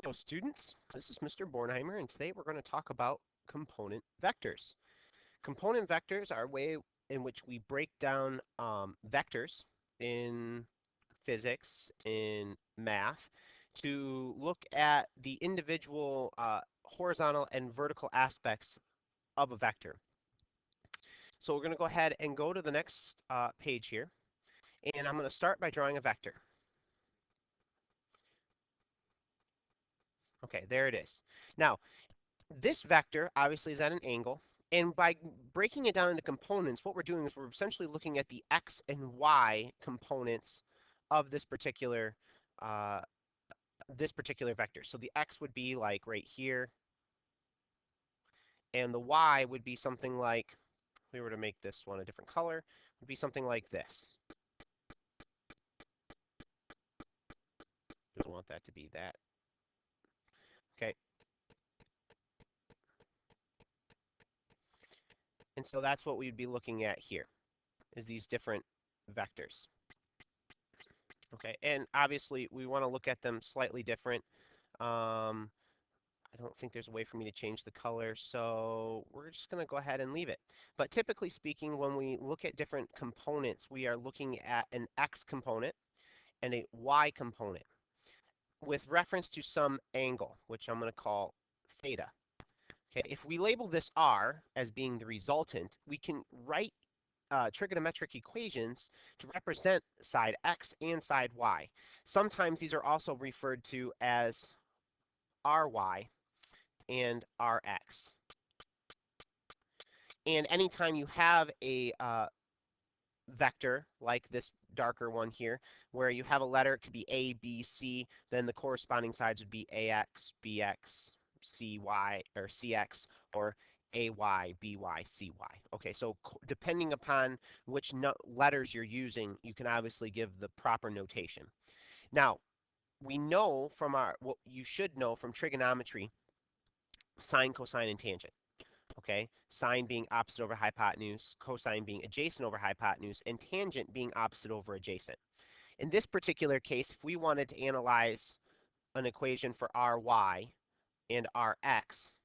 Hello students, this is Mr. Bornheimer and today we're going to talk about component vectors. Component vectors are a way in which we break down vectors in physics, in math, to look at the individual horizontal and vertical aspects of a vector. So we're going to go ahead and go to the next page here, and I'm going to start by drawing a vector. Okay, there it is. Now, this vector obviously is at an angle, and by breaking it down into components, what we're doing is we're essentially looking at the x and y components of uh, this particular vector. So the x would be like right here, and the y would be something like, if we were to make this one a different color, would be something like this. Don't want that to be that. Okay. And so that's what we'd be looking at here, is these different vectors. Okay, and obviously we want to look at them slightly different. I don't think there's a way for me to change the color, so we're just going to go ahead and leave it. But typically speaking, when we look at different components, we are looking at an x component and a y component with reference to some angle, which I'm going to call theta. Okay, if we label this r as being the resultant, we can write trigonometric equations to represent side x and side y. Sometimes these are also referred to as ry and rx. And anytime you have a vector like this darker one here, where you have a letter, it could be A, B, C, then the corresponding sides would be AX, BX, CY, or CX, or AY, BY, CY. Okay, so depending upon which letters you're using, you can obviously give the proper notation. Now, we know from what you should know from trigonometry, sine, cosine, and tangent. Okay, sine being opposite over hypotenuse, cosine being adjacent over hypotenuse, and tangent being opposite over adjacent. In this particular case, if we wanted to analyze an equation for ry and rx,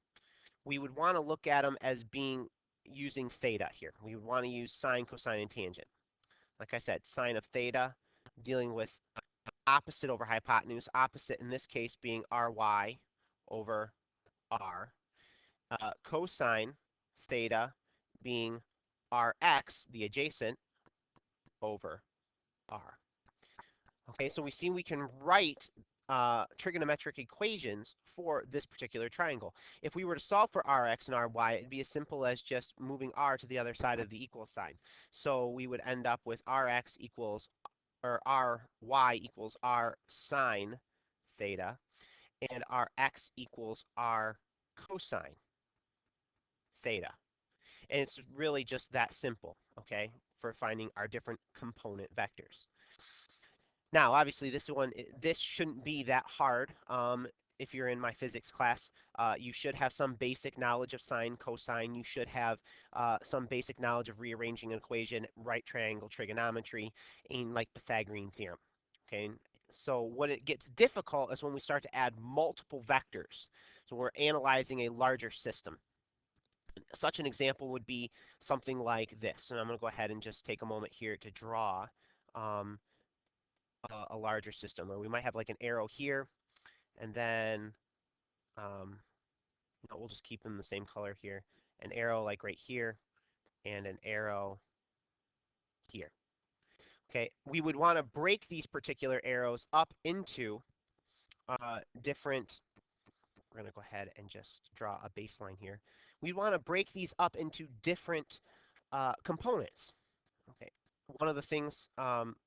we would want to look at them as being using theta here. We would want to use sine, cosine, and tangent. Like I said, sine of theta dealing with opposite over hypotenuse, opposite in this case being ry over r. Cosine theta being rx, the adjacent, over r. Okay, so we see we can write trigonometric equations for this particular triangle. If we were to solve for rx and ry, it'd be as simple as just moving r to the other side of the equal sign. So we would end up with rx equals, or ry equals r sine theta, and rx equals r cosine theta. And it's really just that simple, okay, for finding our different component vectors. Now, obviously, this shouldn't be that hard. If you're in my physics class, you should have some basic knowledge of sine, cosine. You should have some basic knowledge of rearranging an equation, right triangle trigonometry, and like Pythagorean theorem. Okay, so what it gets difficult is when we start to add multiple vectors. So we're analyzing a larger system. Such an example would be something like this. And I'm going to go ahead and just take a moment here to draw a larger system where we might have like an arrow here, and then no, we'll just keep them the same color here. An arrow like right here, and an arrow here. Okay, we would want to break these particular arrows up into different. We're going to go ahead and just draw a baseline here. We want to break these up into different components. Okay. One of the things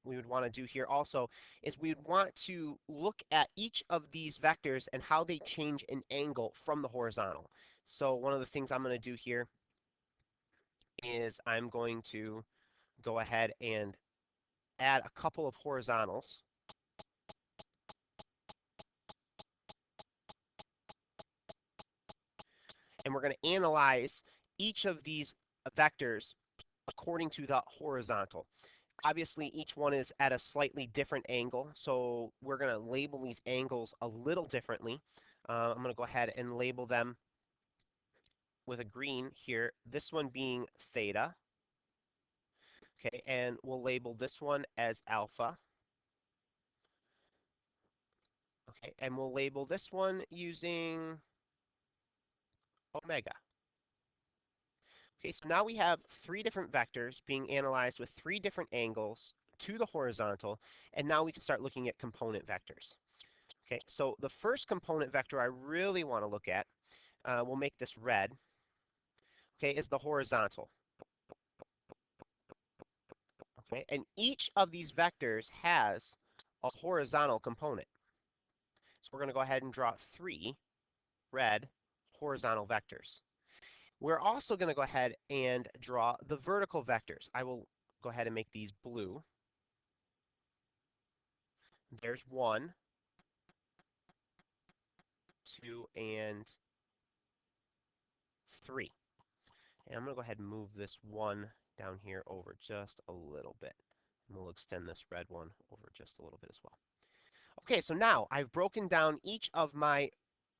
we would want to do here also is we would want to look at each of these vectors and how they change in angle from the horizontal. So one of the things I'm going to do here is I'm going to go ahead and add a couple of horizontals. And we're going to analyze each of these vectors according to the horizontal. Obviously, each one is at a slightly different angle, so we're going to label these angles a little differently. I'm going to go ahead and label them with a green here, this one being theta. Okay, and we'll label this one as alpha. Okay, and we'll label this one using omega. Okay, so now we have three different vectors being analyzed with three different angles to the horizontal, and now we can start looking at component vectors. Okay, so the first component vector I really want to look at, we'll make this red, okay, is the horizontal. Okay, and each of these vectors has a horizontal component. So we're going to go ahead and draw three red horizontal vectors. We're also going to go ahead and draw the vertical vectors. I will go ahead and make these blue. There's 1, 2, and 3. And I'm going to go ahead and move this 1 down here over just a little bit. And we'll extend this red one over just a little bit as well. Okay, so now I've broken down each of my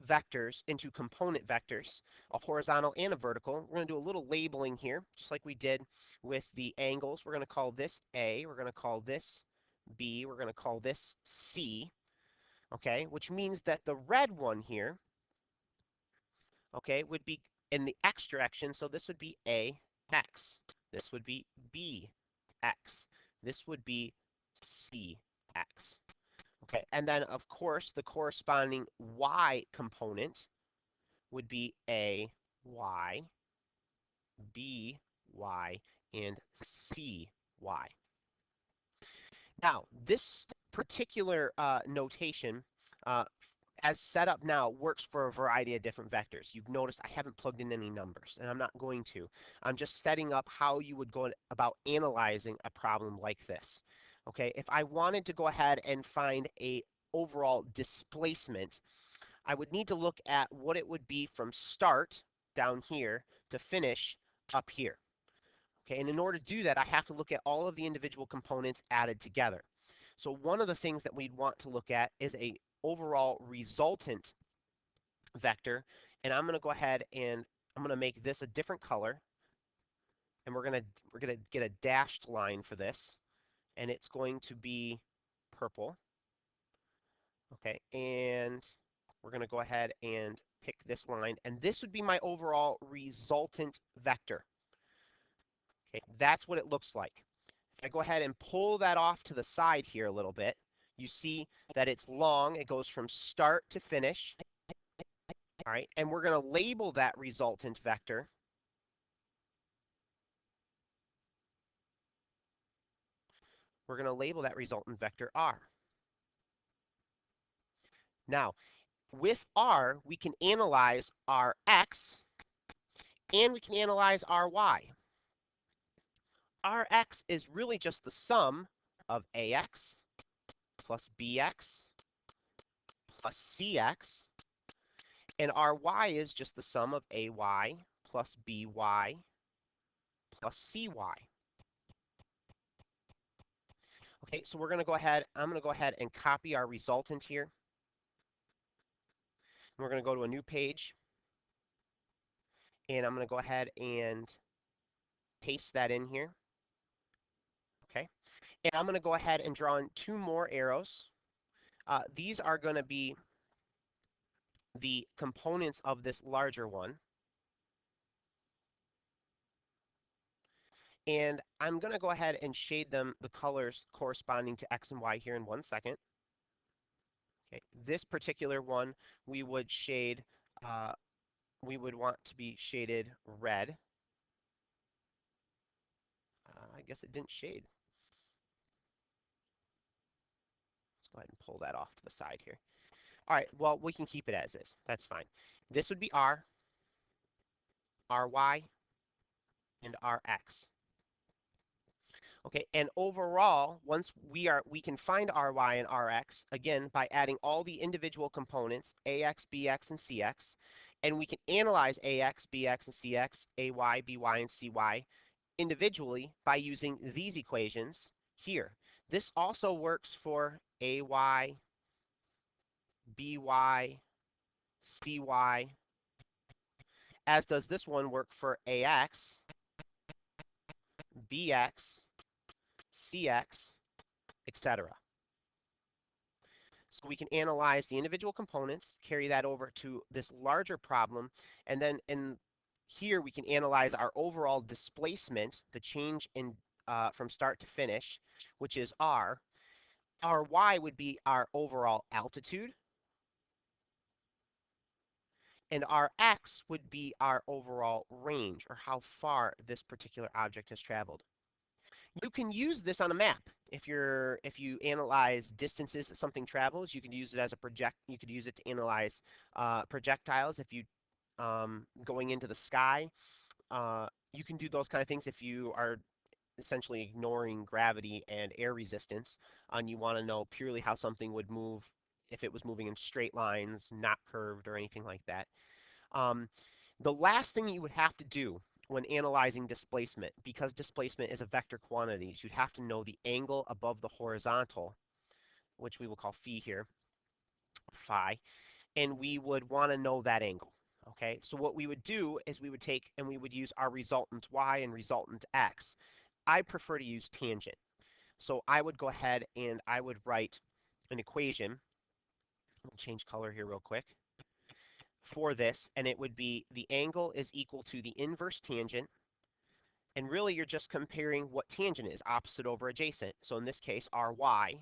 vectors into component vectors, a horizontal and a vertical. We're going to do a little labeling here, just like we did with the angles. We're going to call this A, we're going to call this B, we're going to call this C, okay, which means that the red one here, okay, would be in the x direction, so this would be AX. This would be BX. This would be CX. Okay, and then of course the corresponding y component would be AY, BY, and CY. Now, this particular notation, uh, as set up now, works for a variety of different vectors. You've noticed I haven't plugged in any numbers, and I'm not going to. I'm just setting up how you would go about analyzing a problem like this. Okay, if I wanted to go ahead and find a overall displacement, I would need to look at what it would be from start down here to finish up here. Okay, and in order to do that, I have to look at all of the individual components added together. So one of the things that we'd want to look at is a overall resultant vector, and I'm going to go ahead and I'm going to make this a different color, and we're going to get a dashed line for this, and it's going to be purple. Okay, and we're going to go ahead and pick this line, and this would be my overall resultant vector. Okay, that's what it looks like. If I go ahead and pull that off to the side here a little bit, you see that it's long. It goes from start to finish. All right, and we're going to label that resultant vector. We're going to label that resultant vector R. Now, with R, we can analyze our X and we can analyze our Y. Our X is really just the sum of AX plus BX plus CX, and our Y is just the sum of AY plus BY plus CY. Okay, so we're going to go ahead, I'm going to go ahead and copy our resultant here. We're going to go to a new page, and I'm going to go ahead and paste that in here. Okay, and I'm going to go ahead and draw in two more arrows. These are going to be the components of this larger one. And I'm going to go ahead and shade them the colors corresponding to X and Y here in 1 second. Okay, this particular one we would shade, we would want to be shaded red. I guess it didn't shade. Let's go ahead and pull that off to the side here. All right, well, we can keep it as is. That's fine. This would be R, RY, and RX. Okay, and overall, once we can find RY and RX, again, by adding all the individual components, AX, BX, and CX, and we can analyze AX, BX, and CX, AY, BY, and CY individually by using these equations, here. This also works for AY, BY, CY, as does this one work for AX, BX, CX, etc. So we can analyze the individual components, carry that over to this larger problem, and then in here we can analyze our overall displacement, the change in from start to finish, which is R. Our Y would be our overall altitude, and our X would be our overall range, or how far this particular object has traveled. You can use this on a map. If you analyze distances that something travels, you can use it as a project. You could use it to analyze projectiles. If you going into the sky, you can do those kind of things if you are essentially ignoring gravity and air resistance, and you want to know purely how something would move if it was moving in straight lines, not curved or anything like that. Um, the last thing you would have to do when analyzing displacement, because displacement is a vector quantity, is you'd have to know the angle above the horizontal, which we will call phi here, phi, and we would want to know that angle. Okay, so what we would do is we would take and we would use our resultant y and resultant x. I prefer to use tangent. So I would go ahead and I would write an equation. We'll change color here real quick for this, and it would be the angle is equal to the inverse tangent. And really, you're just comparing what tangent is, opposite over adjacent. So in this case, ry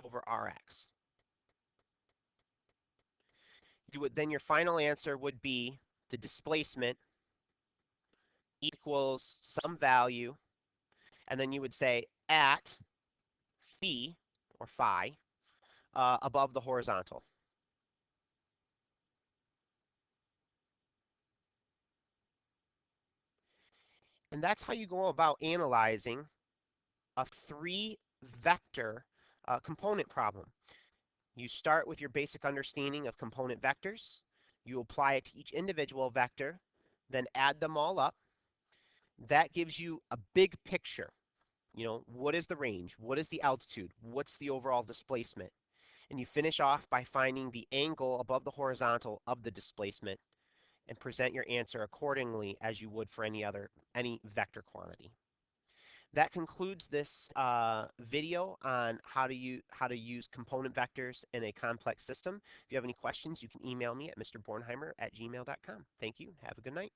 over rx. Then your final answer would be the displacement equals some value, and then you would say at phi above the horizontal. And that's how you go about analyzing a three vector component problem. You start with your basic understanding of component vectors. You apply it to each individual vector, then add them all up. That gives you a big picture. You know, what is the range? What is the altitude? What's the overall displacement? And you finish off by finding the angle above the horizontal of the displacement and present your answer accordingly as you would for any vector quantity. That concludes this video on how to use component vectors in a complex system. If you have any questions, you can email me at mrbornheimer@gmail.com. Thank you. Have a good night.